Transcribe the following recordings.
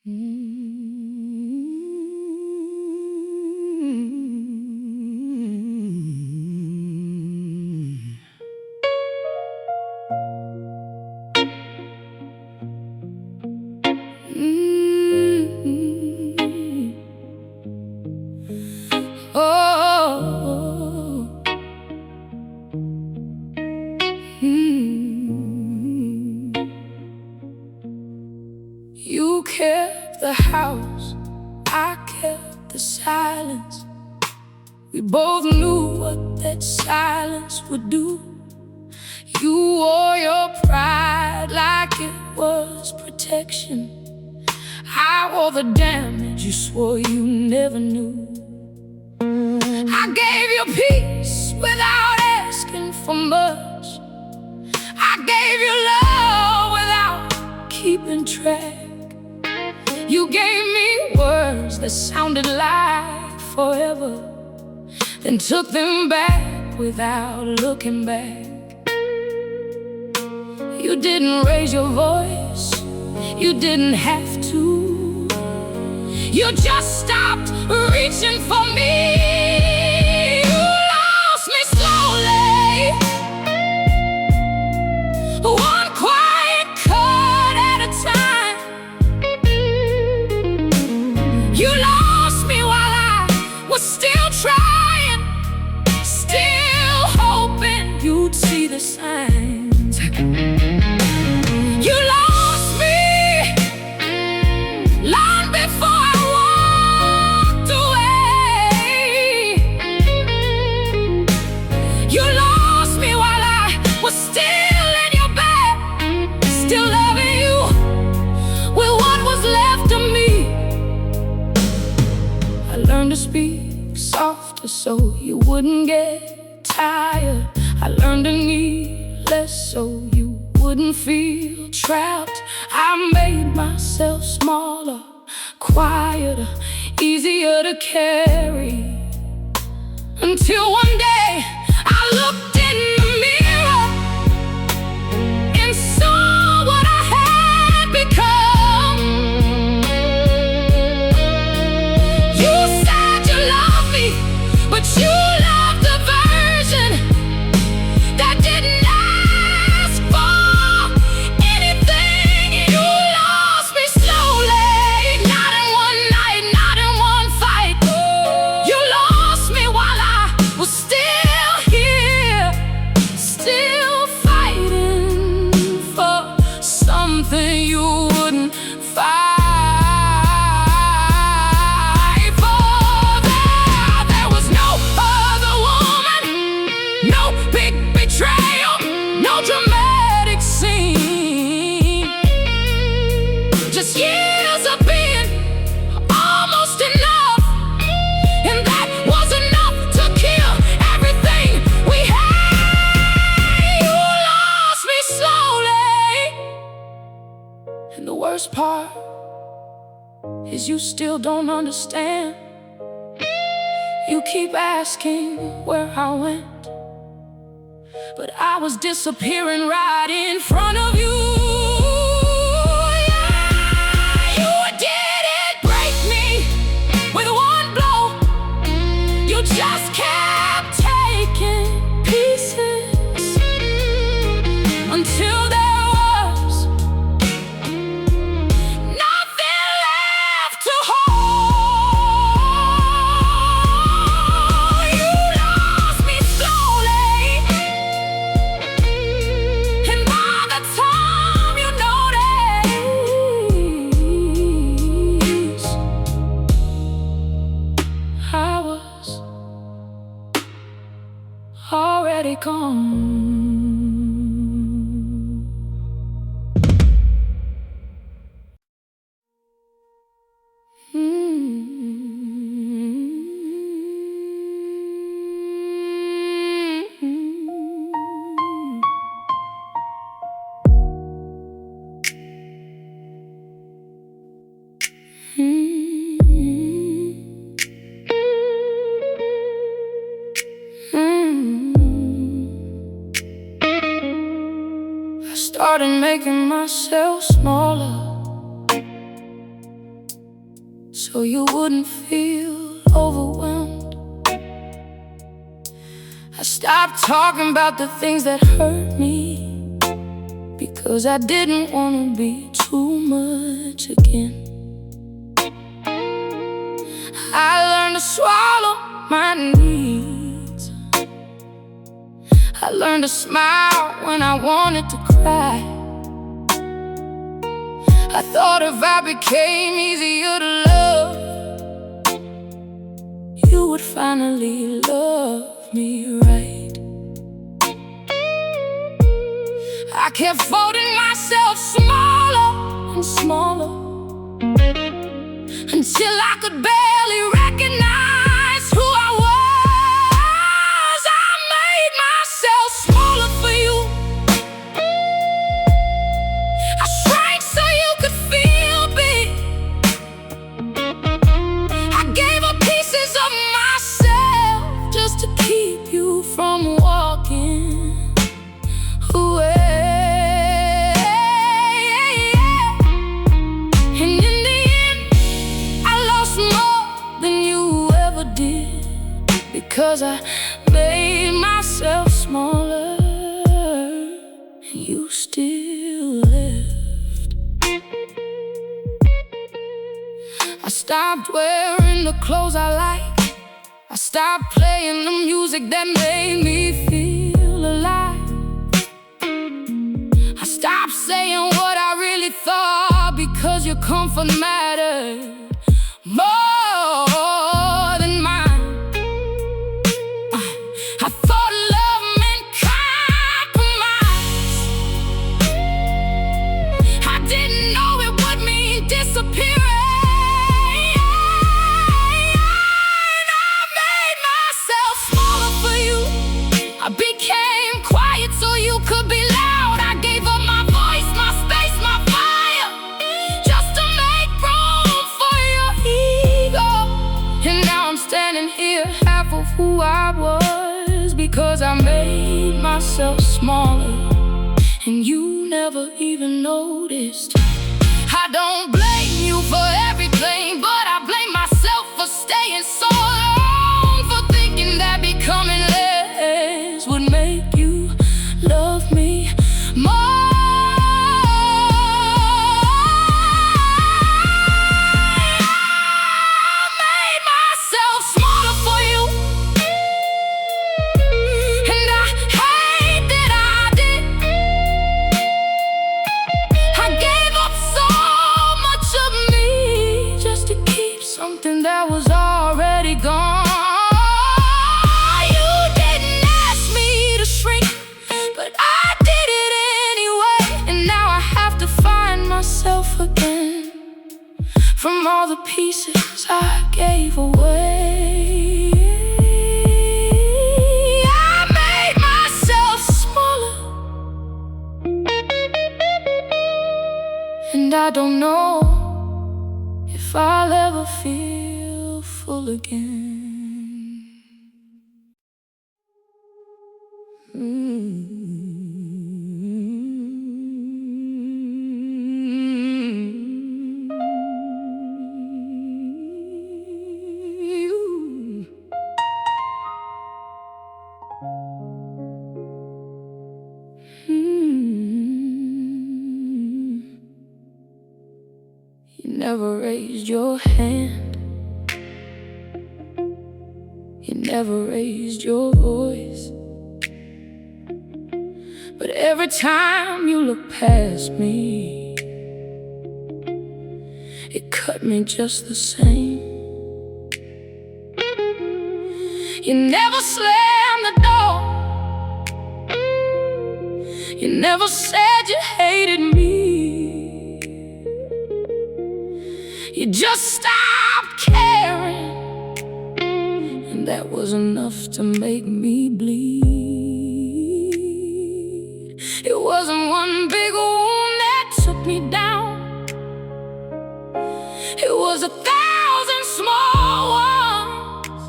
Oh, you kept the house, I kept the silence. We both knew what that silence would do. You wore your pride like it was protection. I wore the damage you swore you never knew. I gave you peace without asking for much. I gave you love without keeping track. You gave me words that sounded like forever, then took them back without looking back. You didn't raise your voice, you didn't have to. You just stopped reaching for me. You lost me slowly, one quiet cut at a time. You lost me while I was still trying, still hoping you'd see the signs. You lost me long before I walked away. You lost me while I was still in your bed, still loving you with what was left of me. I learned to speak softer so you wouldn't get tired. I learned to need less so you wouldn't feel trapped. I made myself smaller, quieter, easier to carry, until one day I looked in the mirror and saw what I had become. You said you loved me, but you loved a version that didn't ask for anything. You lost me slowly, not in one night, not in one fight. You lost me while I was still here, still fighting for something you wouldn't fight for. There was no other woman, no big betrayal, no dramatic scene, just years of being almost enough, and that was enough to kill everything we had. You lost me slowly, and the worst part is you still don't understand. You keep asking where I went, but I was disappearing right in front of you. Yeah, you didn't break me with one blow. You just kept taking pieces until there was nothing left to hold. You lost me slowly, and by the time you noticed, I was already gone. I started making myself smaller, so you wouldn't feel overwhelmed. I stopped talking about the things that hurt me, because I didn't want to be too much again. I learned to swallow my needs. I learned to smile when I wanted to cry. I thought if I became easier to love, you would finally love me right. I kept folding myself smaller and smaller, until I could barely recognize who I was. I made myself smaller for you. I shrank so you could feel big. I gave up pieces of myself just to keep you from walking away. Because I made myself smaller, and you still left. I stopped wearing the clothes I like. I stopped playing the music that made me feel alive. I stopped saying what I really thought, because your comfort mattered more than mine. I thought love meant compromise. I didn't know it would mean disappearing. I made myself smaller for you. I became quiet so you could be loud. I gave up my voice, my space, my fire, just to make room for your ego. And now I'm standing here, half of who I was, because I made myself smaller, and you never even noticed. I don't blame you for everything, but I blame myself for staying so long, for thinking that becoming less would make you love me more. I made myself smaller for you. Something that was already gone. You didn't ask me to shrink, but I did it anyway. And now I have to find myself again, from all the pieces I gave away. I made myself smaller, and I don't know if I'll ever feel full again. You never raised your hand, you never raised your voice, but every time you look past me, it cut me just the same. You never slammed the door, you never said you hated me. You just stopped caring, and that was enough to make me bleed. It wasn't one big wound that took me down, it was 1,000 small ones.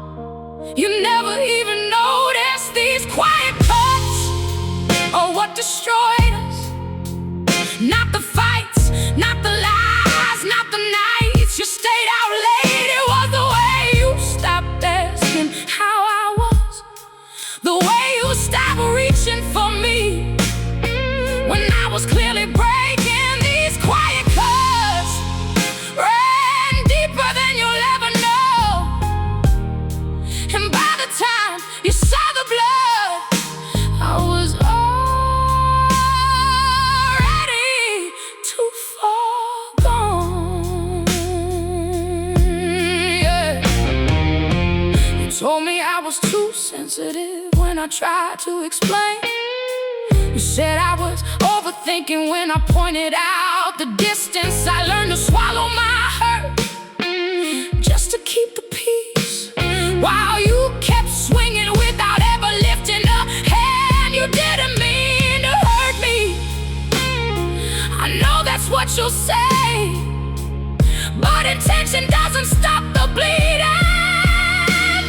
You never even noticed these quiet cuts are what destroyed us. Not the fights, not the lies, not the nights you stayed out late. sensitive when I tried to explain. You said I was overthinking when I pointed out the distance. I learned to swallow my hurt just to keep the peace, while you kept swinging without ever lifting a hand. You didn't mean to hurt me, I know that's what you'll say, but intention doesn't stop the bleeding.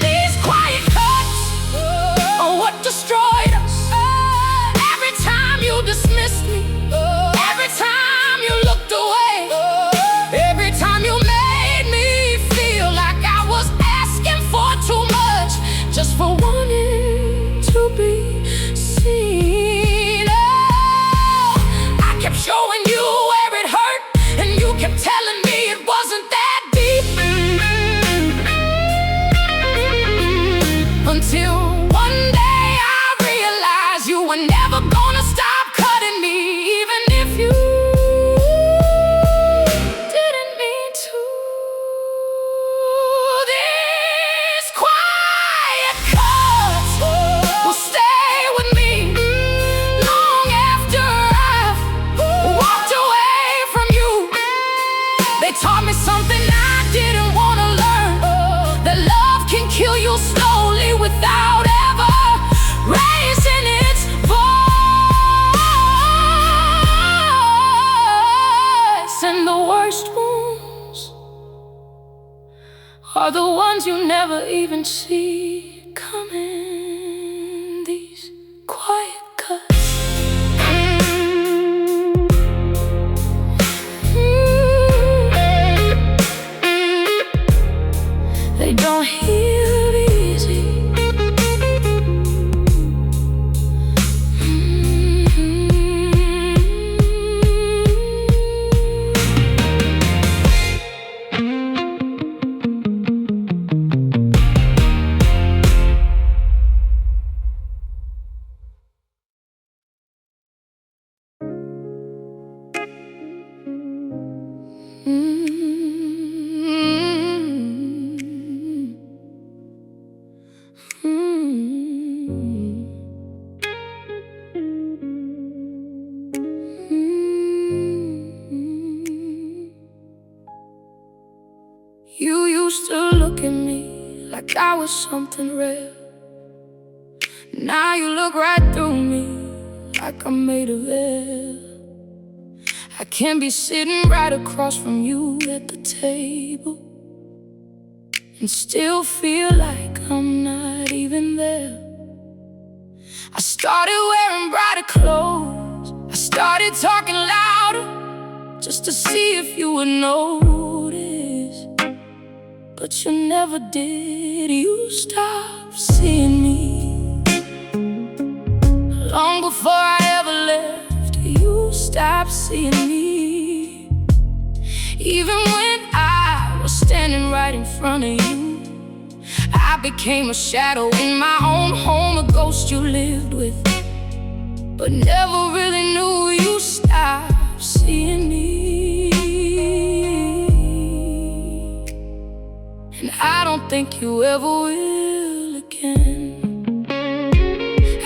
These quiet cuts are what destroyed us. Every time you dismissed me, every time you looked away, every time you made me feel like I was asking for too much just for wanting to be seen. Oh, I kept showing you where it hurt, and you kept telling me it wasn't that deep, until one day I realized you were never gonna stop cutting me, even if you didn't mean to. These quiet cuts will stay with me long after I've walked away from you. They taught me something I didn't want to learn, that love can kill you slowly without ever raising its voice. And the worst wounds are the ones you never even see coming. These quiet cuts. They don't heal easy. You used to look at me like I was something rare. Now you look right through me like I'm made of air. I can be sitting right across from you at the table and still feel like I'm not even there. I started wearing brighter clothes, I started talking louder just to see if you would notice, but you never did. You stopped seeing me long before I ever left. You stopped seeing me, even when I was standing right in front of you. I became a shadow in my own home, a ghost you lived with, but never really knew. You stopped seeing me, and I don't think you ever will again.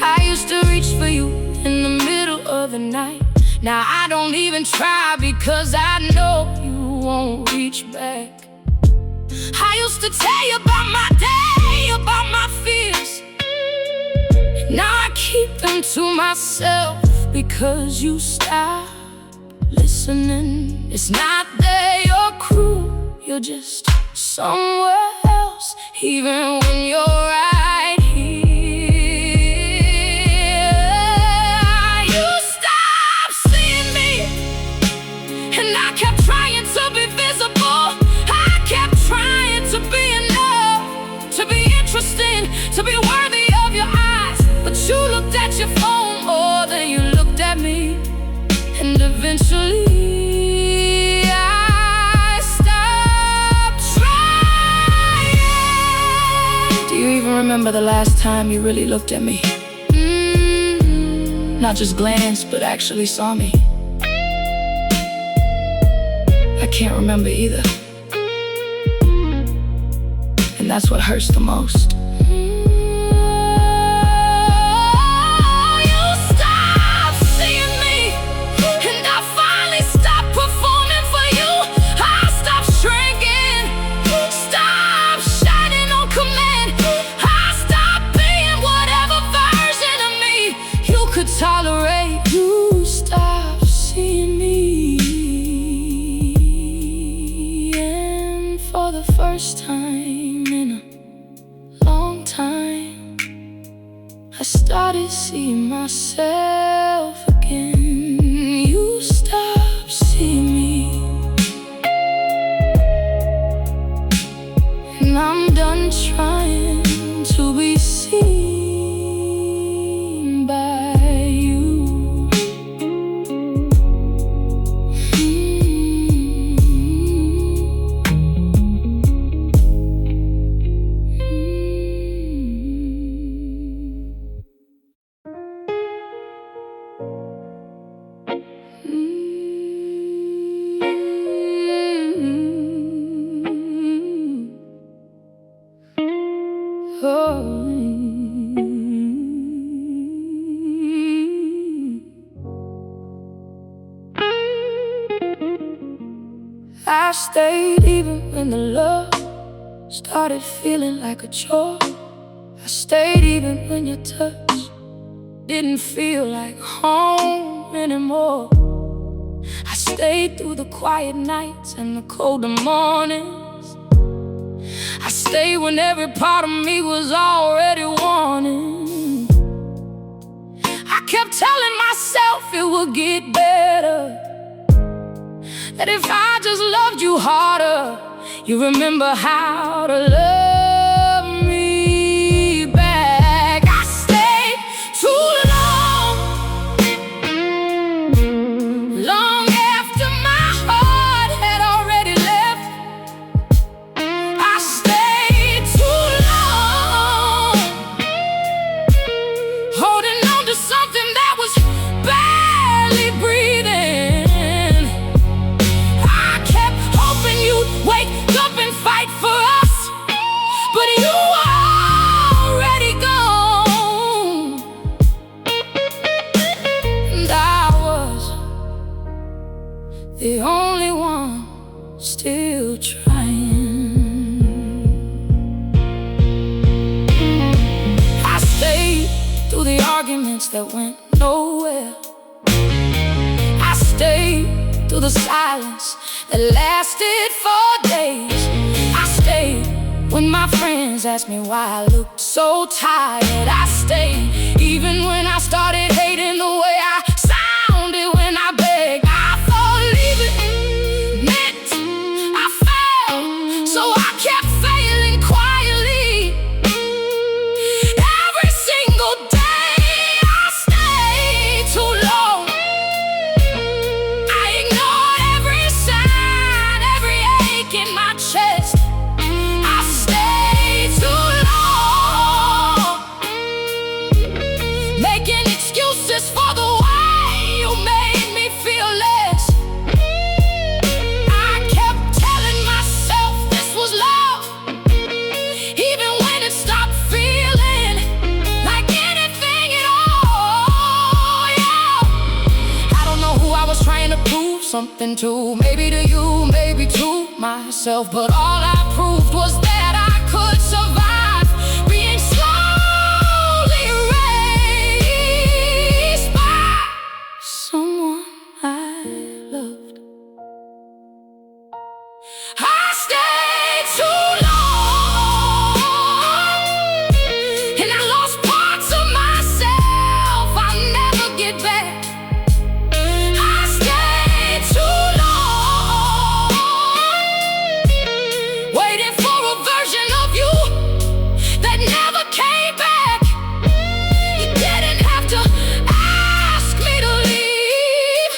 I used to reach for you in the middle of the night. Now I don't even try because I know you won't reach back. I used to tell you about my day, about my fears. Now I keep them to myself because you stopped listening. It's not that you're cruel, you're just somewhere else, even when you're right here. You stopped seeing me, and I kept trying to be visible. I kept trying to be enough, to be interesting, to be worthy of your eyes. But you looked at your phone more than you looked at me, and eventually I stopped trying. Do you even remember the last time you really looked at me? Not just glanced, but actually saw me. I can't remember either, and that's what hurts the most. For the first time in a long time, I started seeing myself again. You stopped seeing me, and I'm done trying to be seen by you. I stayed even when the love started feeling like a chore. I stayed even when your touch didn't feel like home anymore. I stayed through the quiet nights and the colder mornings. I stayed when every part of me was already warning. I kept telling myself it would get better, that if I just loved you harder, you remember how to love me back. I stayed too long, long after my heart had already left. I stayed too long, holding on to something that was barely breathing. Wake up and fight for us, but you were already gone. And I was the only one still trying. I stayed through the arguments that went nowhere. I stayed through the silence that lasted for days. I stayed when my friends asked me why I looked so tired. I stayed even when I started hating the way I sounded when I begged. I thought leaving meant I failed, so I kept failing quietly. Every single day I stayed too long. I ignored every sign, every ache in my chest. I stayed too long, making excuses for the way you made me feel less. I kept telling myself this was love, even when it stopped feeling like anything at all. Yeah. I don't know who I was trying to prove something to, maybe to you, maybe to myself, but all I proved was that I could survive being slowly raised by someone I loved. I stayed too long, and I lost parts of myself I'll never get back. I stayed too long, waiting for a version of you that never came back. You didn't have to ask me to leave.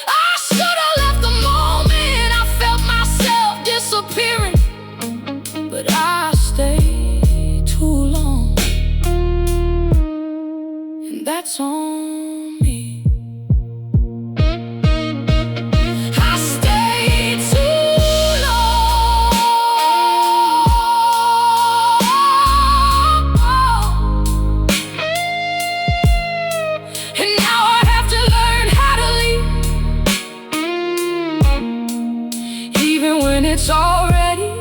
I should have left the moment I felt myself disappearing, but I stayed too long, and that's on me. I stayed too long, and now I have to learn how to leave, even when it's already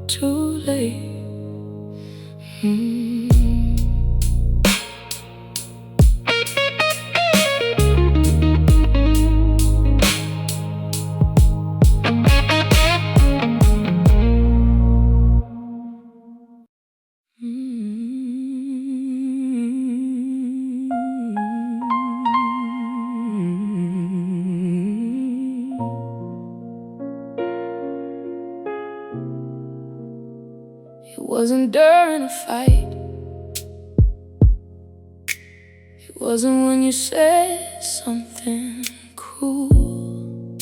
too late. wasn't during a fight. It wasn't when you said something cruel.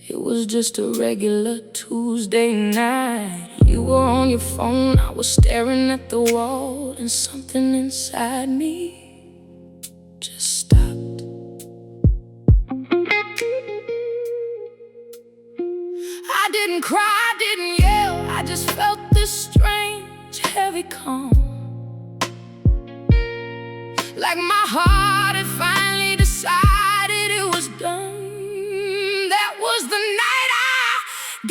It was just a regular Tuesday night. You were on your phone, I was staring at the wall, and something inside me just stopped. I didn't cry, I didn't yell, I just felt this strange, heavy calm. Like my heart had finally decided it was done. That was the night I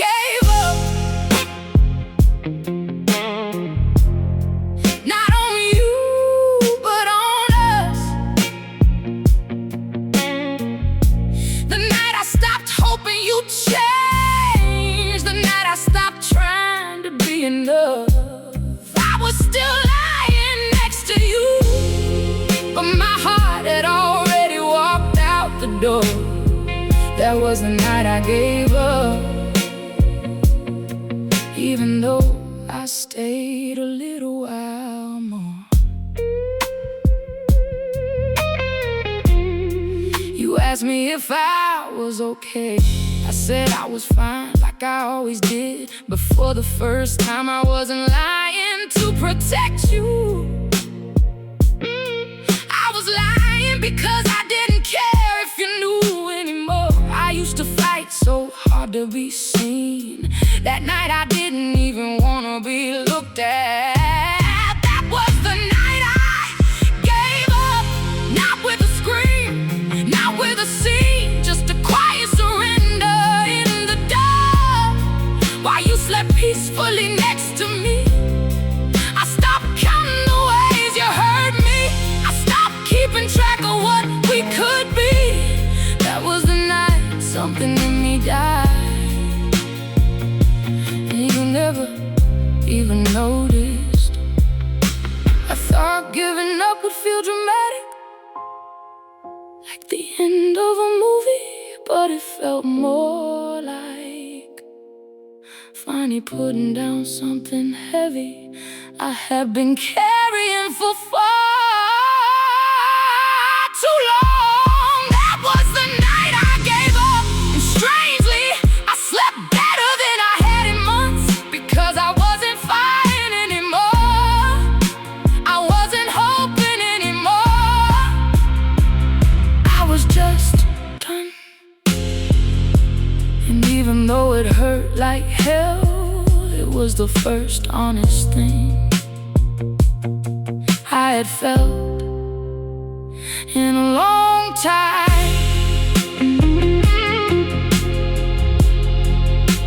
gave up. Not on you, but on us. The night I stopped hoping you'd change. The night I stopped trying to be enough. I was still lying next to you, but my heart had already walked out the door. That was the night I gave up. Even though I stayed a little while more. You asked me if I was okay. I said I was fine, like I always did. But for the first time I wasn't lying to protect you. I was lying because I didn't care if you knew anymore. I used to fight so hard to be seen. That night I didn't even wanna be looked at. That was the night I gave up. Not with a scream, not with a scene, just a quiet surrender in the dark. While you slept peacefully next to me, I stopped counting the ways you hurt me. I stopped keeping track of what we could be. That was the night something in me died. And you never even noticed. I thought giving up would feel dramatic, like the end of a movie, but it felt more like finally putting down something heavy I had been carrying for far too long. That was the night I gave up, and strangely, I slept better than I had in months, because I wasn't fighting anymore. I wasn't hoping anymore. I was just done. And even though it hurt like hell, it was the first honest thing I had felt in a long time.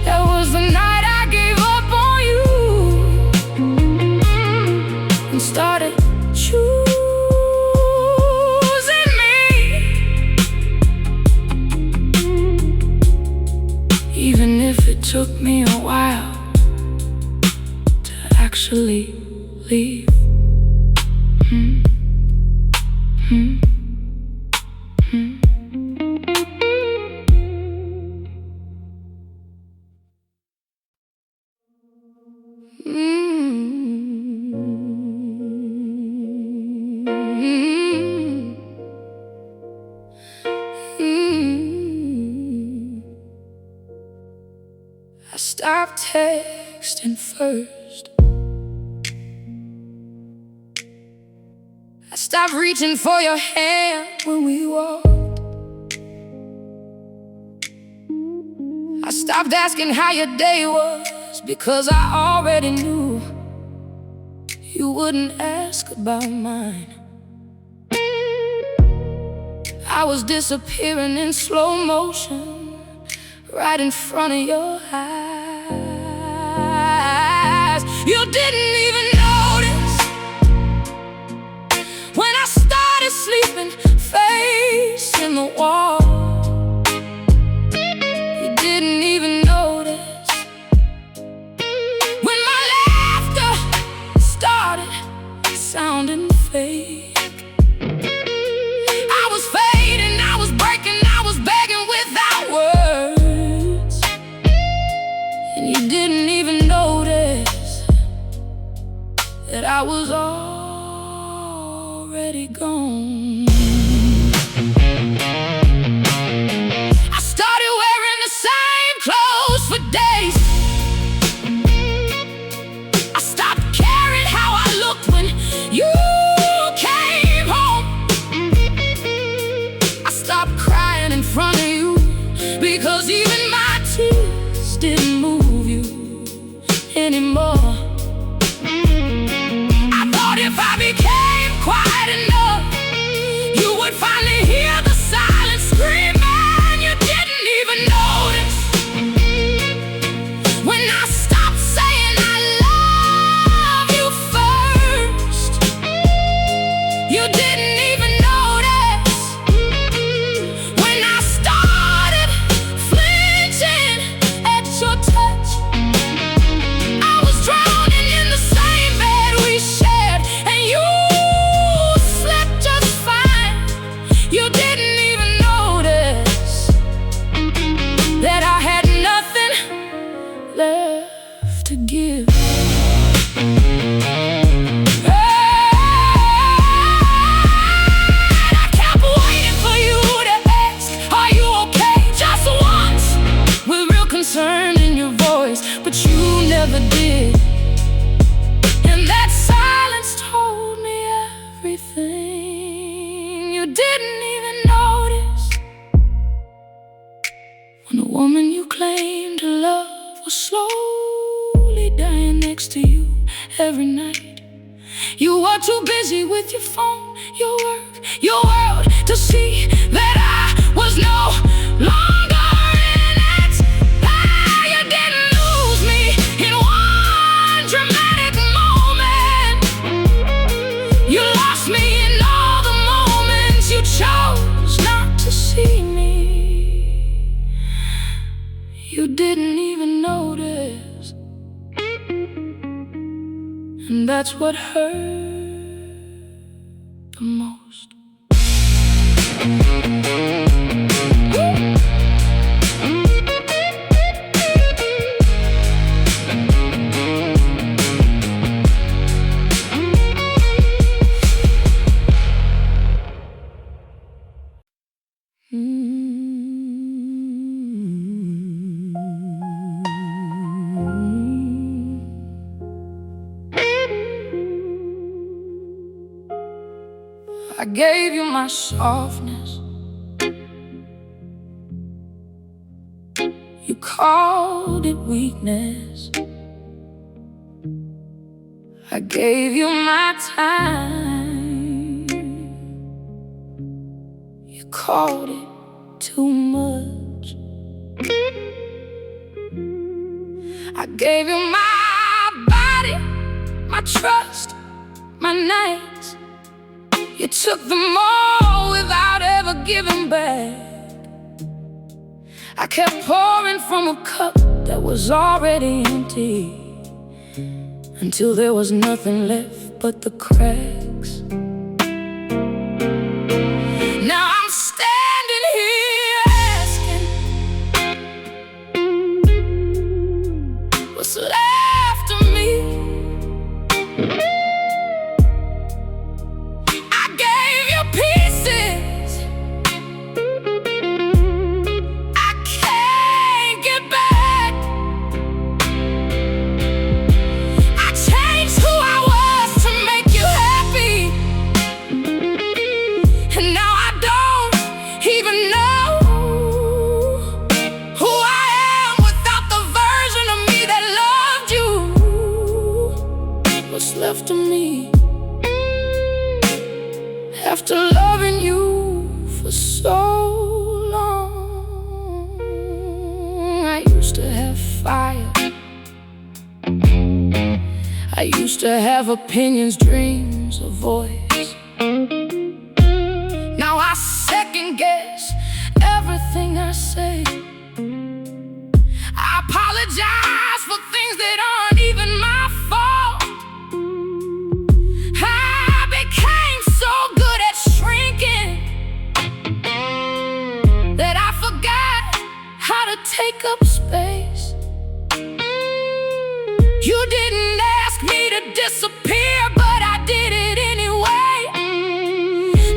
That was the night I gave up on you and started choosing me. Even if it took me a while to actually leave. I stopped texting first. I stopped reaching for your hand when we walked. I stopped asking how your day was, because I already knew you wouldn't ask about mine. I was disappearing in slow motion, right in front of your eyes. You didn't even notice when I started sleeping facing the wall. You didn't even notice when my laughter started sounding fake. I was fading, I was breaking, I was begging without words, and you didn't even know because even my tears didn't move you anymore. I thought if I became quiet enough, you would finally hear the silence screaming. You didn't even notice when I stopped saying I love you first. You didn't even notice when I started flinching at your touch. I was drowning in the same bed we shared, and you slept just fine. You didn't even notice that I had nothing left to give. I kept waiting for you to ask, are you okay? Just once, with real concern in your voice, but you never did. And that silence told me everything. You didn't even notice when the woman you claimed to love was slowly dying next to you every night. You were too busy with your phone, your work, your world, to see that I was no longer in it. You didn't lose me in one dramatic moment. You lost me in all the moments you chose not to see me. You didn't even notice, and that's what hurt the most. I gave you my softness. You called it weakness. I gave you my time. You called it too much. I gave you my body, my trust, my nights. You took them all without ever giving back. I kept pouring from a cup that was already empty, until there was nothing left but the cracks. Now I'm standing here asking, what's left of me? I gave you pieces I can't get back. I changed who I was to make you happy, and now I don't even know who I am without the version of me that loved you. What's left of me after loving you for so long? I used to have fire. I used to have opinions, dreams, a voice. Now I second guess everything I say. I apologize for things that aren't even my fault. I became so good at shrinking that I forgot how to take up space. You didn't ask me to disappear, but I did it anyway,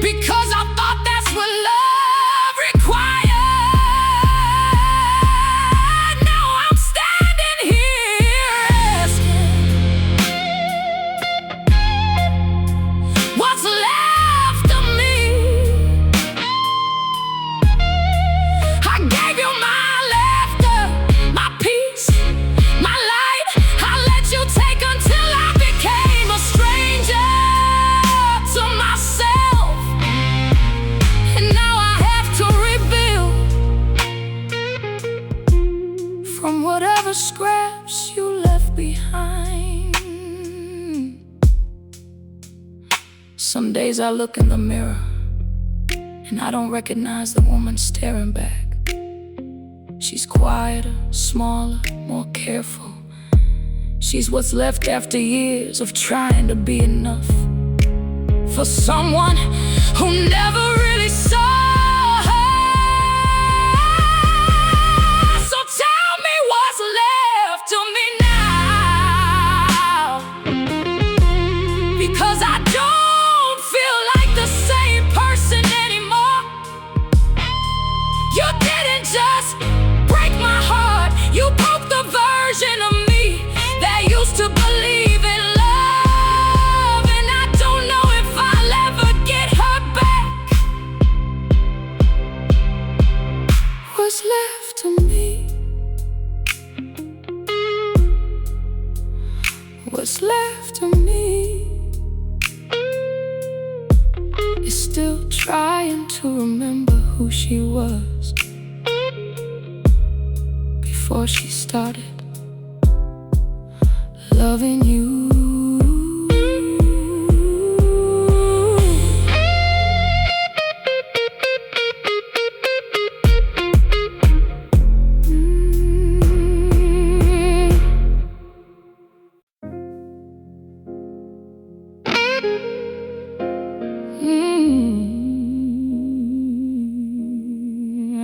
because I thought that's what love required. Now I'm standing here asking, what's left of me? I gave you my from whatever scraps you left behind. Some days I look in the mirror and I don't recognize the woman staring back. She's quieter, smaller, more careful. She's what's left after years of trying to be enough for someone who never really saw her. So tell me what's left of me now, because I don't feel like the same person anymore. You didn't just break my heart, you broke the version of me that used to believe in love. And I don't know if I'll ever get her back. What's left of me? What's left of me is still trying to remember who she was before she started loving you.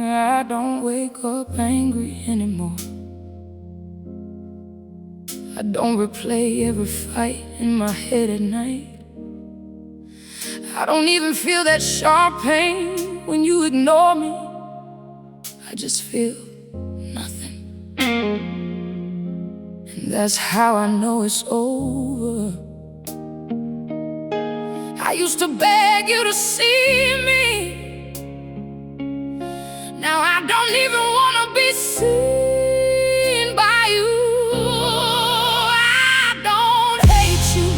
I don't wake up angry anymore. I don't replay every fight in my head at night. I don't even feel that sharp pain when you ignore me. I just feel nothing. And that's how I know it's over. I used to beg you to see me. Now I don't even want to be seen by you. I don't hate you,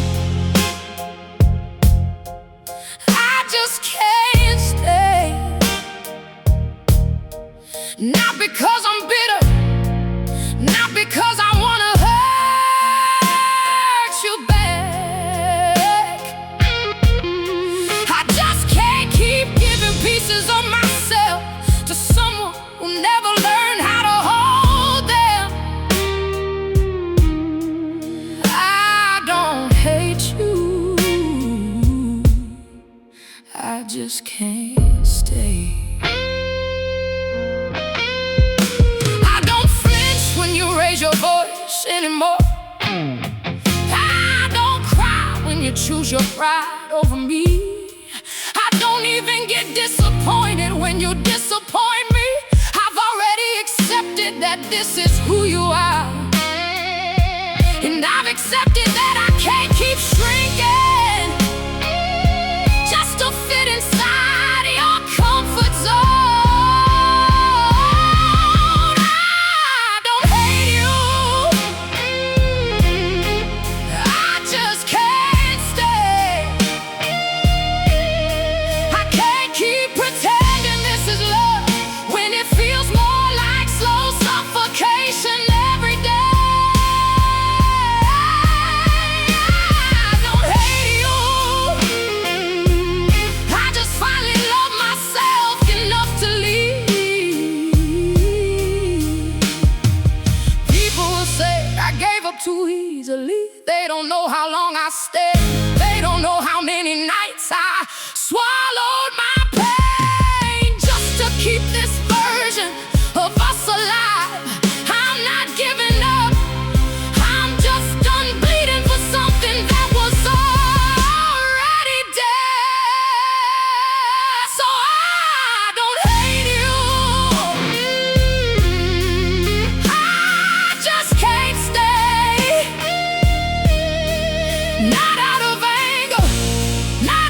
I just can't stay. Not because I'm bitter, not because I want to hurt you back. I just can't keep giving pieces of myself to someone who never learned how to hold them. I don't hate you, I just can't stay. I don't flinch when you raise your voice anymore. I don't cry when you choose your pride over me. I don't even get disappointed when you disappoint me. I've already accepted that this is who you are, and I've accepted that I can't keep shrinking just to fit inside your comfort zone. I don't hate you, I just can't stay. I can't keep pretending this is love when it feels more like slow suffocation every day. I don't hate you, I just finally love myself enough to leave. People will say I gave up too easily. They don't know how long I stayed. They don't know how many nights I swallowed my pain just to keep this version of us alive. I'm not giving up, I'm just done bleeding for something that was already dead. So I don't hate you, I just can't stay. Not out of anger, not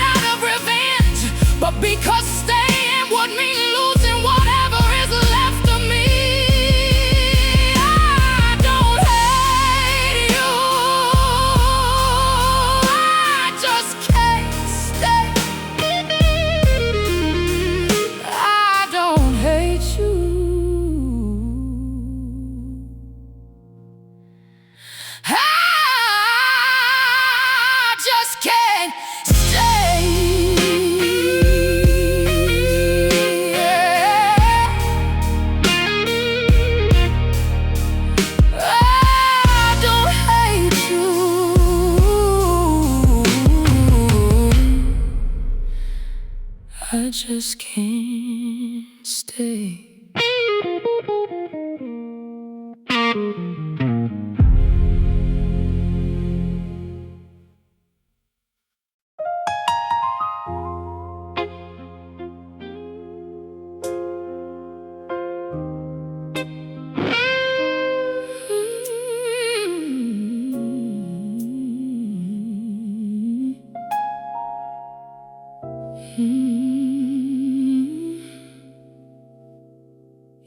just can't stay.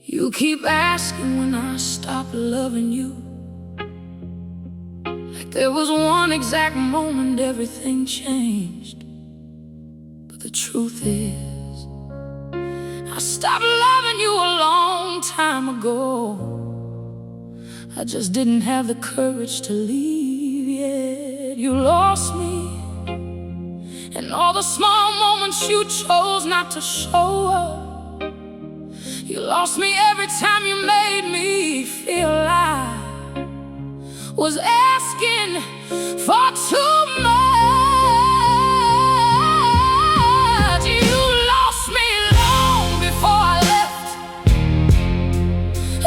You keep asking when I stop loving you, like there was one exact moment everything changed. But the truth is, I stopped loving you a long time ago. I just didn't have the courage to leave yet. You lost me, and all the small moments you chose not to show up. You lost me every time you made me feel I was asking for too much. You lost me long before I left,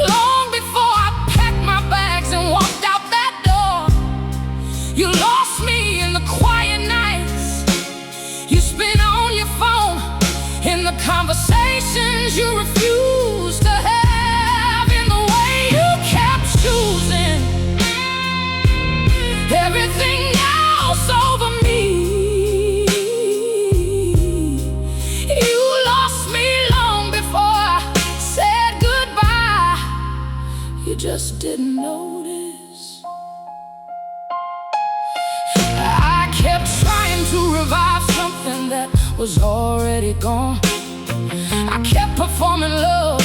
long before I packed my bags and walked out that door. You lost me in the quiet nights you spent on your phone, in the conversations you refused to have, in the way you kept choosing everything else over me. You lost me long before I said goodbye. You just didn't notice. I kept trying to revive something that was already gone. I kept performing love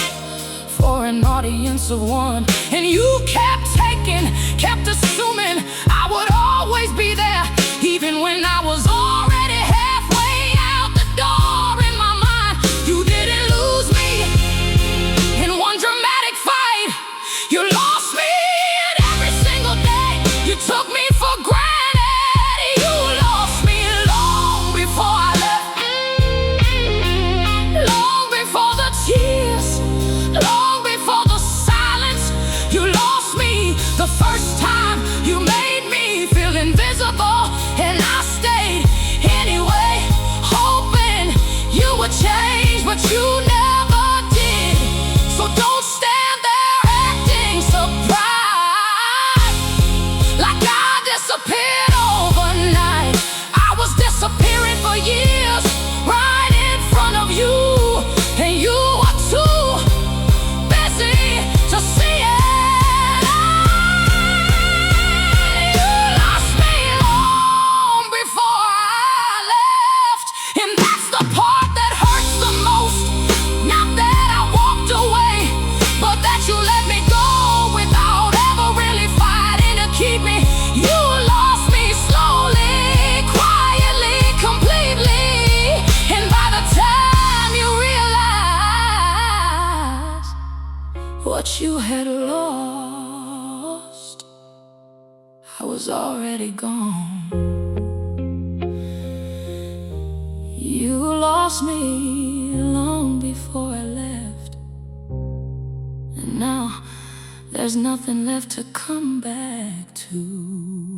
for an audience of one, and you kept taking, kept assuming I would always be there, even when I was already halfway out the door. In my mind, you didn't lose me in one dramatic fight. You lost me, and every single day you took me for granted. You lost me long before I left, long before the tears, long before the silence. You lost me the first time you made me feel invisible, and I stayed anyway, hoping you would change, but you never did. So don't stand there acting surprised, like I disappeared overnight. I was disappearing for years, right in front of you, and you were too busy to see it. You lost me long before I left, and that's the part that hurts the most. Not that I walked away, but that you let me go without ever really fighting to keep me. You lost me slowly, quietly, completely, and by the time you realize what you had lost, I was already gone. You lost me long before I left, and now there's nothing left to come back to.